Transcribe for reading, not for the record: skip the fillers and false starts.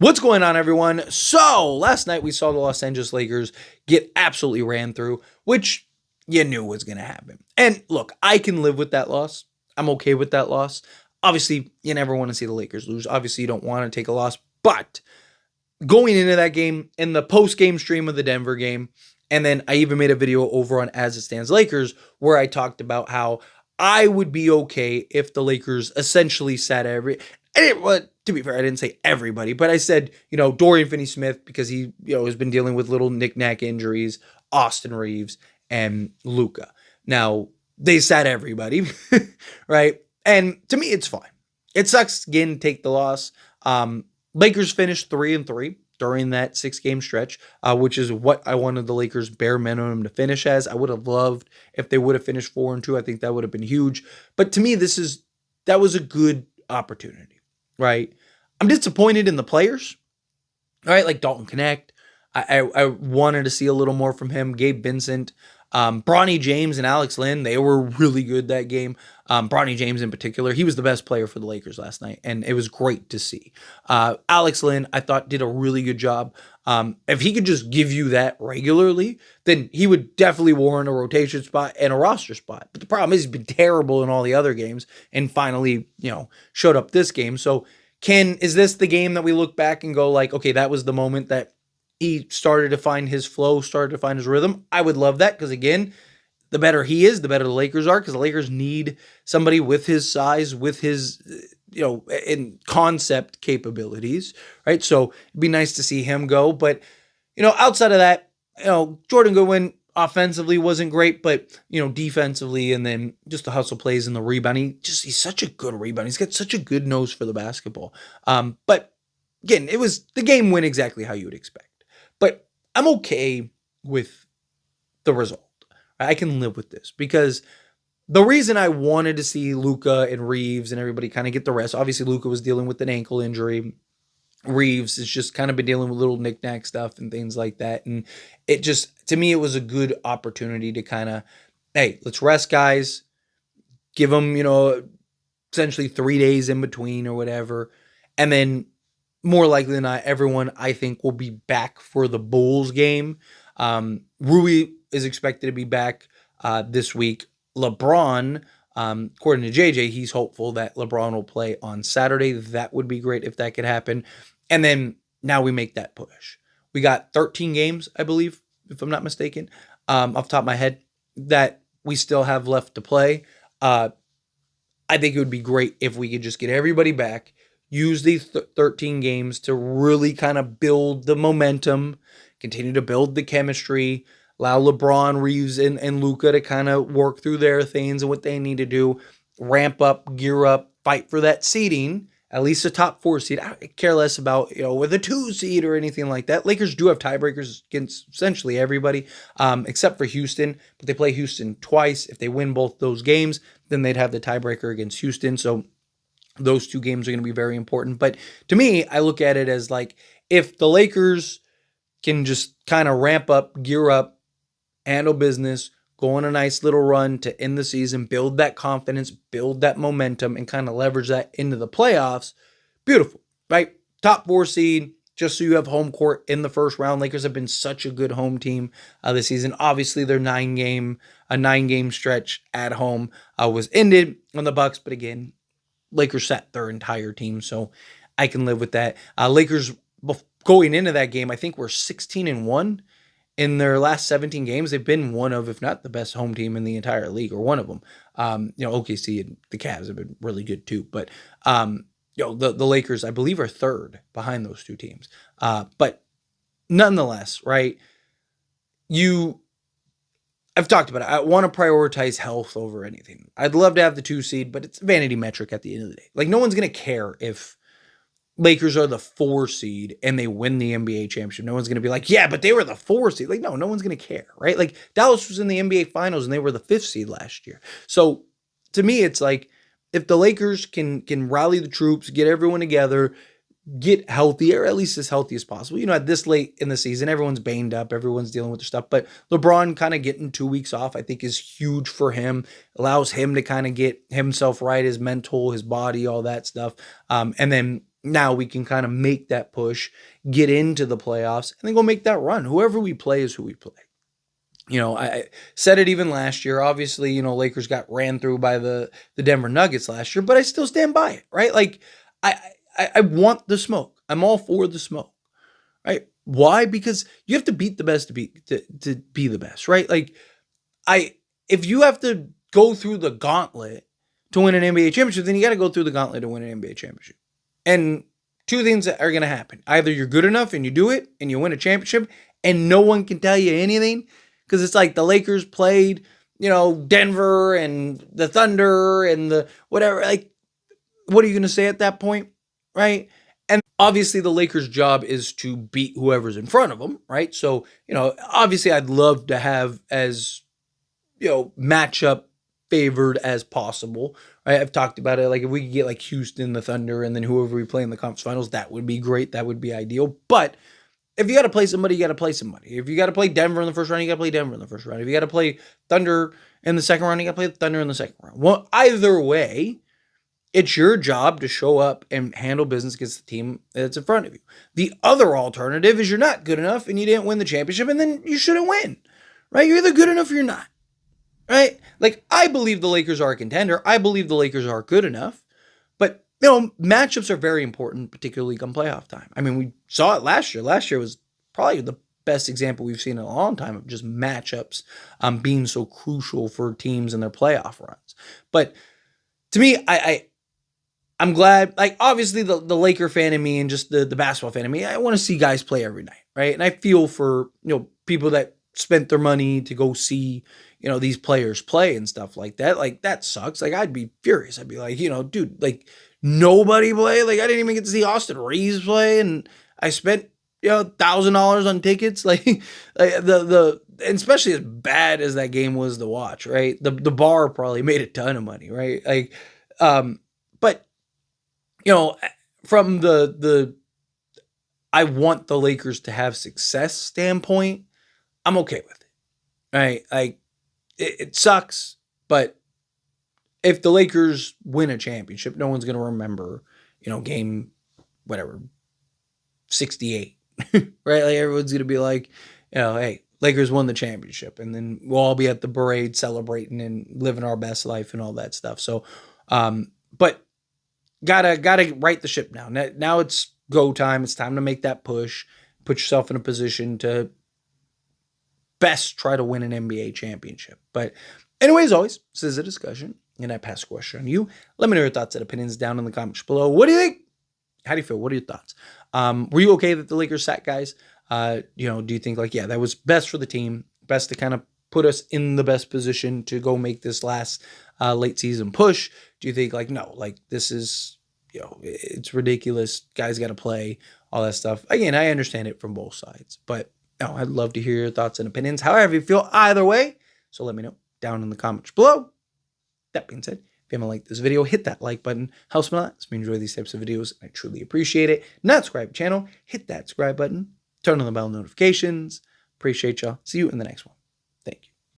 What's going on, everyone? So, last night we saw the Los Angeles Lakers get absolutely ran through, which you knew was going to happen. And look, I can live with that loss. I'm okay with that loss. Obviously, you never want to see the Lakers lose. Obviously, you don't want to take a loss. But going into that game, in the post-game stream of the Denver game, and then I even made a video over on As It Stands Lakers where I talked about how I would be okay if the Lakers essentially sat to be fair, I didn't say everybody, but I said, Dorian Finney-Smith, because he, has been dealing with little knick-knack injuries, Austin Reeves, and Luka. Now, they sat everybody, right? And to me, it's fine. It sucks, again, to take the loss. Lakers finished 3-3 during that 6-game stretch, which is what I wanted the Lakers bare minimum to finish as. I would have loved if they would have finished 4-2. I think that would have been huge. But to me, that was a good opportunity, right? I'm disappointed in the players, right? Like Dalton Connect. I wanted to see a little more from him. Gabe Vincent, Bronny James and Alex Lynn, they were really good that game. Bronny James in particular, he was the best player for the Lakers last night, and it was great to see. Alex Lynn, I thought, did a really good job. If he could just give you that regularly, then he would definitely warrant a rotation spot and a roster spot. But the problem is he's been terrible in all the other games and finally, showed up this game. So is this the game that we look back and go like, okay, that was the moment that he started to find his flow, started to find his rhythm? I would love that because, again, the better he is, the better the Lakers are, because the Lakers need somebody with his size, with his, in concept capabilities, right? So it'd be nice to see him go. But, outside of that, Jordan Goodwin offensively wasn't great, but, defensively, and then just the hustle plays and the rebound. He's such a good rebound. He's got such a good nose for the basketball. But again, the game went exactly how you would expect. But I'm okay with the result. I can live with this because the reason I wanted to see Luka and Reeves and everybody kind of get the rest, obviously Luka was dealing with an ankle injury. Reeves has just kind of been dealing with little knick-knack stuff and things like that. And it just, to me, it was a good opportunity to kind of, hey, let's rest guys, give them, essentially 3 days in between or whatever. And then more likely than not, everyone, I think, will be back for the Bulls game. Rui is expected to be back this week. LeBron, according to JJ, he's hopeful that LeBron will play on Saturday. That would be great if that could happen. And then now we make that push. We got 13 games, I believe, if I'm not mistaken, off the top of my head, that we still have left to play. I think it would be great if we could just get everybody back, use these 13 games to really kind of build the momentum, continue to build the chemistry, allow LeBron, Reeves, and Luka to kind of work through their things and what they need to do, ramp up, gear up, fight for that seeding, at least a top 4 seed. I care less about, with a 2 seed or anything like that. Lakers do have tiebreakers against essentially everybody, except for Houston, but they play Houston twice. If they win both those games, then they'd have the tiebreaker against Houston. So those 2 games are going to be very important. But to me, I look at it as like, if the Lakers can just kind of ramp up, gear up, handle business, go on a nice little run to end the season, build that confidence, build that momentum, and kind of leverage that into the playoffs, beautiful, right? Top 4 seed, just so you have home court in the first round. Lakers have been such a good home team this season. Obviously, their 9-game stretch at home was ended on the Bucks, but again, Lakers sat their entire team, so I can live with that. Lakers, going into that game, I think we're 16-1 in their last 17 games. They've been one of, if not the best home team in the entire league, or one of them. OKC and the Cavs have been really good too, but the Lakers, I believe, are third behind those 2 teams. But nonetheless, right? I've talked about it. I want to prioritize health over anything. I'd love to have the 2 seed, but it's a vanity metric at the end of the day. Like, no one's going to care if Lakers are the 4 seed and they win the NBA championship. No one's going to be like, yeah, but they were the 4 seed. Like, no one's going to care, right? Like, Dallas was in the NBA finals and they were the 5th seed last year. So to me, it's like, if the Lakers can rally the troops, get everyone together, get healthy, or at least as healthy as possible. At this late in the season, everyone's banged up, everyone's dealing with their stuff, but LeBron kind of getting 2 weeks off, I think, is huge for him. Allows him to kind of get himself right, his mental, his body, all that stuff. And then now we can kind of make that push, get into the playoffs, and then go make that run. Whoever we play is who we play. I said it even last year. Obviously, Lakers got ran through by the Denver Nuggets last year, but I still stand by it, right? Like, I want the smoke. I'm all for the smoke, right? Why? Because you have to beat the best to be the best, right? Like, if you have to go through the gauntlet to win an NBA championship, then you got to go through the gauntlet to win an NBA championship. And two things that are going to happen. Either you're good enough and you do it and you win a championship and no one can tell you anything, because it's like the Lakers played, Denver and the Thunder and the whatever. Like, what are you going to say at that point, right? And obviously the Lakers' job is to beat whoever's in front of them, right? So, obviously I'd love to have as, matchup favored as possible, right? I've talked about it. Like, if we could get like Houston, the Thunder, and then whoever we play in the conference finals, that would be great. That would be ideal. But if you got to play somebody, you got to play somebody. If you got to play Denver in the first round, you got to play Denver in the first round. If you got to play Thunder in the second round, you got to play Thunder in the second round. Well, either way, it's your job to show up and handle business against the team that's in front of you. The other alternative is you're not good enough and you didn't win the championship, and then you shouldn't win, right? You're either good enough or you're not, right? Like, I believe the Lakers are a contender. I believe the Lakers are good enough. But, matchups are very important, particularly come playoff time. I mean, we saw it last year. Last year was probably the best example we've seen in a long time of just matchups being so crucial for teams in their playoff runs. But to me, I'm glad, like, obviously the Laker fan in me and just the basketball fan in me, I want to see guys play every night, right? And I feel for, people that spent their money to go see, these players play and stuff like that. Like, that sucks. Like, I'd be furious. I'd be like, dude, like, nobody play. Like, I didn't even get to see Austin Reeves play, and I spent, $1,000 on tickets. Like, and especially as bad as that game was to watch, right? The bar probably made a ton of money, right? Like, but from the I want the Lakers to have success standpoint, I'm okay with it, right? Like, it sucks, but if the Lakers win a championship, no one's going to remember, game, whatever, 68, right? Like, everyone's going to be like, hey, Lakers won the championship, and then we'll all be at the parade celebrating and living our best life and all that stuff. So, but gotta right the ship now. Now it's go time. It's time to make that push. Put yourself in a position to best try to win an NBA championship. But anyway, as always, this is a discussion, and I pass a question on you. Let me know your thoughts and opinions down in the comments below. What do you think? How do you feel? What are your thoughts? Were you okay that the Lakers sat guys? Do you think, like, yeah, that was best for the team, best to kind of put us in the best position to go make this last late season push? Do you think, like, no, like, this is, it's ridiculous, guys got to play, all that stuff? Again, I understand it from both sides, but I'd love to hear your thoughts and opinions, however you feel either way. So let me know down in the comments below. That being said, if you haven't liked this video, hit that like button. Helps me a lot. It's me enjoy these types of videos. I truly appreciate it. Not subscribe to the channel, hit that subscribe button. Turn on the bell notifications. Appreciate y'all. See you in the next one.